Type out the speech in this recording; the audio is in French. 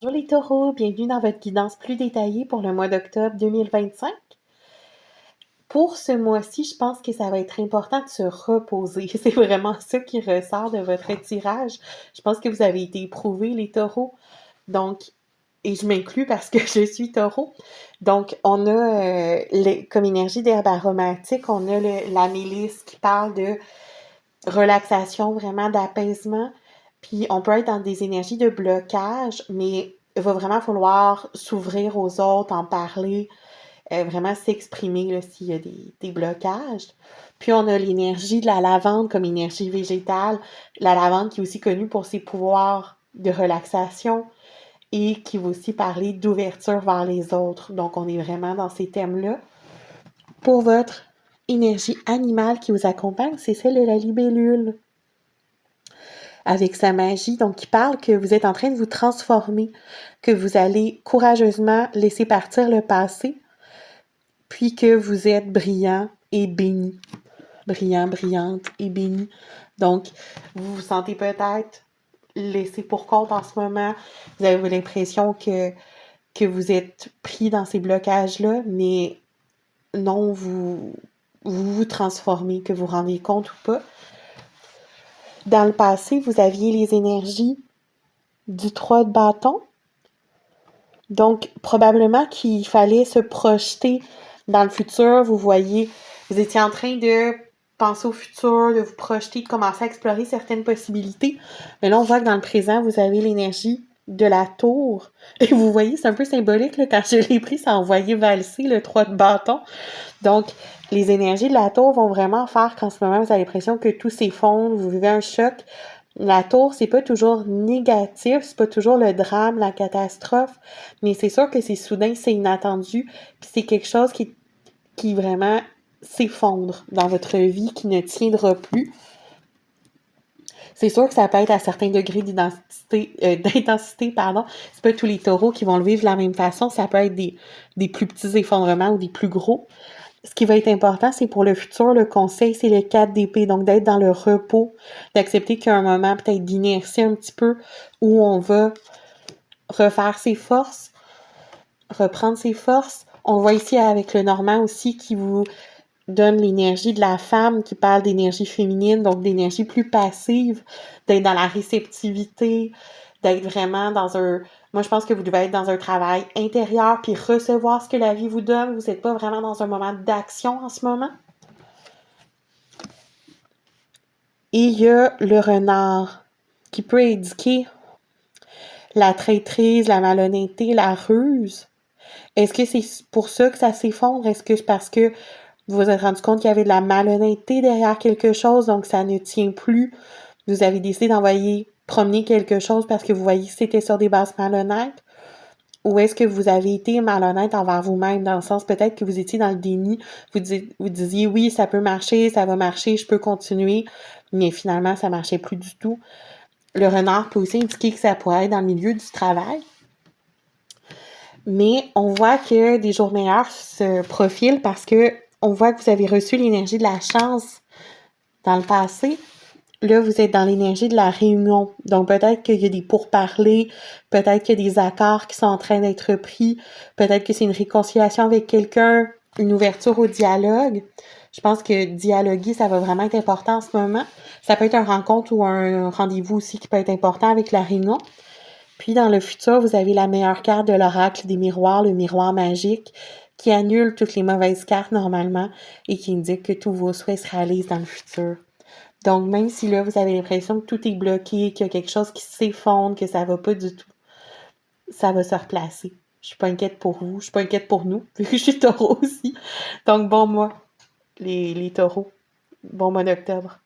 Bonjour les taureaux, bienvenue dans votre guidance plus détaillée pour le mois d'octobre 2025. Pour ce mois-ci, je pense que ça va être important de se reposer. C'est vraiment ça qui ressort de votre tirage. Je pense que vous avez été éprouvés, les taureaux. Donc, et je m'inclus parce que je suis taureau. Donc, on a comme énergie d'herbe aromatique, on a la mélisse qui parle de relaxation, vraiment d'apaisement. Puis on peut être dans des énergies de blocage, mais il va vraiment falloir s'ouvrir aux autres, en parler, vraiment s'exprimer là, s'il y a des blocages. Puis on a l'énergie de la lavande comme énergie végétale. La lavande qui est aussi connue pour ses pouvoirs de relaxation et qui va aussi parler d'ouverture vers les autres. Donc on est vraiment dans ces thèmes-là. Pour votre énergie animale qui vous accompagne, c'est celle de la libellule avec sa magie, donc qui parle que vous êtes en train de vous transformer, que vous allez courageusement laisser partir le passé, puis que vous êtes brillant et béni. Brillant, brillante et béni. Donc, vous vous sentez peut-être laissé pour compte en ce moment. Vous avez l'impression que vous êtes pris dans ces blocages-là, mais non, vous transformez, que vous rendez compte ou pas. Dans le passé, vous aviez les énergies du 3 de bâton. Donc, probablement qu'il fallait se projeter dans le futur. Vous voyez, vous étiez en train de penser au futur, de vous projeter, de commencer à explorer certaines possibilités. Mais là, on voit que dans le présent, vous avez l'énergie de la tour. Et vous voyez, c'est un peu symbolique, là, quand je l'ai pris, ça a envoyé valser le 3 de bâton. Donc, les énergies de la tour vont vraiment faire qu'en ce moment, vous avez l'impression que tout s'effondre, vous vivez un choc. La tour, c'est pas toujours négatif, c'est pas toujours le drame, la catastrophe, mais c'est sûr que c'est soudain, c'est inattendu, puis c'est quelque chose qui vraiment s'effondre dans votre vie, qui ne tiendra plus. C'est sûr que ça peut être à certains degrés d'intensité, pardon. C'est pas tous les taureaux qui vont le vivre de la même façon. Ça peut être des plus petits effondrements ou des plus gros. Ce qui va être important, c'est pour le futur, le conseil, c'est le 4 d'épée. Donc, d'être dans le repos, d'accepter qu'il y a un moment peut-être d'inertie un petit peu où on va refaire ses forces, reprendre ses forces. On voit ici avec le Normand aussi qui vous donne l'énergie de la femme, qui parle d'énergie féminine, donc d'énergie plus passive, d'être dans la réceptivité, d'être vraiment dans un... Moi, je pense que vous devez être dans un travail intérieur, puis recevoir ce que la vie vous donne. Vous n'êtes pas vraiment dans un moment d'action en ce moment. Et il y a le renard, qui peut indiquer la traîtrise, la malhonnêteté, la ruse. Est-ce que c'est pour ça que ça s'effondre? Est-ce que c'est parce que vous vous êtes rendu compte qu'il y avait de la malhonnêteté derrière quelque chose, donc ça ne tient plus? Vous avez décidé d'envoyer promener quelque chose parce que vous voyez que c'était sur des bases malhonnêtes? Ou est-ce que vous avez été malhonnête envers vous-même, dans le sens peut-être que vous étiez dans le déni, vous disiez oui, ça peut marcher, ça va marcher, je peux continuer, mais finalement, ça marchait plus du tout. Le renard peut aussi indiquer que ça pourrait être dans le milieu du travail. Mais on voit que des jours meilleurs se profilent parce que on voit que vous avez reçu l'énergie de la chance dans le passé. Là, vous êtes dans l'énergie de la réunion. Donc, peut-être qu'il y a des pourparlers, peut-être qu'il y a des accords qui sont en train d'être pris, peut-être que c'est une réconciliation avec quelqu'un, une ouverture au dialogue. Je pense que dialoguer, ça va vraiment être important en ce moment. Ça peut être une rencontre ou un rendez-vous aussi qui peut être important avec la réunion. Puis, dans le futur, vous avez la meilleure carte de l'oracle des miroirs, le miroir magique, qui annule toutes les mauvaises cartes normalement et qui indique que tous vos souhaits se réalisent dans le futur. Donc, même si là, vous avez l'impression que tout est bloqué, qu'il y a quelque chose qui s'effondre, que ça va pas du tout, ça va se replacer. Je suis pas inquiète pour vous, je suis pas inquiète pour nous, vu que je suis taureau aussi. Donc, bon mois, les taureaux. Bon mois d'octobre.